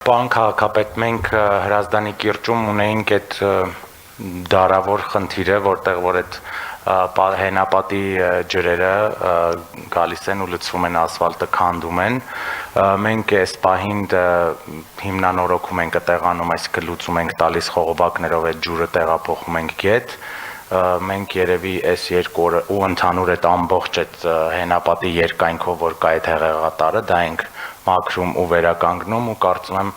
Պարոն քաղաքապետ, մենք Հրազդանի կիրճում ունեինք այդ դարավոր խնդիրը, որտեղ որ այդ հենապատի ջրերը գալիս են ու լցվում են ասֆալտը, քանդում են։ Մենք այս պահին հիմնանորոգում ենք տեղանում, այսինքն լուծում ենք տալիս խողովակներով այդ ջուրը տեղափոխում ենք գետ։ Մենք երևի այս 2 օրը ու ընդհանուր այդ ամբողջ այդ հենապատի երկայնքով, որ կա այդ հեղեղատարը, դա ենք մաքրում ու վերականգնում ու կարծում եմ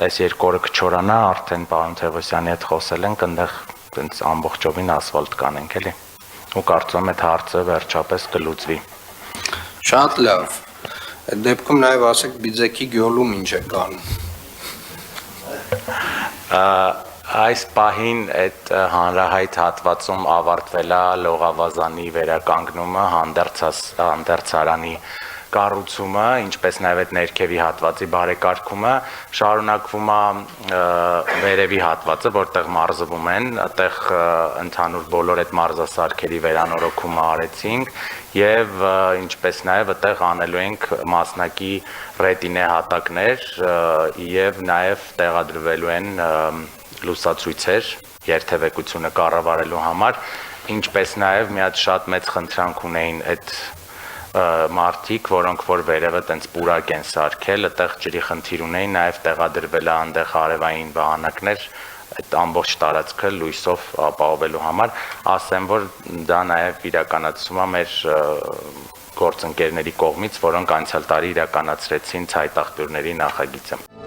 այս 2 օրը կչորանա, արդեն պարոն Թևոսյանի հետ խոսել ենք, այնտեղ այնց ամբողջովին ասֆալտ կանենք էլի։ Ու կարծում եմ այդ հարցը վերջապես կլուծվի։ Շատ լավ։ Այդ դեպքում նաև ասեք Բիձեքի գյուղում ինչ է կանում։ Այս պահին այդ հանրահայտ հատվածում ավարտվել է լողավազանի վերականգնումը, հանդերձարանի կառուցումը, ինչպես նաև այդ ներքևի հատվածի բարեկարգումը, շարունակվում է վերևի հատվածը, որտեղ մարզվում են, այդտեղ ընդհանուր բոլոր այդ մարզասարքերի վերանորոգումը արեցինք եւ ինչպես նաև այդտեղ անելու ենք մասնակի ռետինե հատակներ եւ նաև տեղադրվելու են լուսացույցեր երթևեկությունը կառավարելու համար, ինչպես նաև մի հատ շատ մեծ խնդրանք ունեին այդ մարդիկ, որոնք որ վերևը տենց պուրակ են սարքել, այդտեղ ջրի խնդիր ունեին, նաև տեղադրվել է այնտեղ արևային վահանակներ, այդ ամբողջ տարածքը լույսով ապահովելու համար, ասեմ, որ դա նաև իրականացվում է մեր գործընկերների կողմից, որոնք անցյալ տարի իրականացրեցին ցայտաղբյուրների նախագիծը։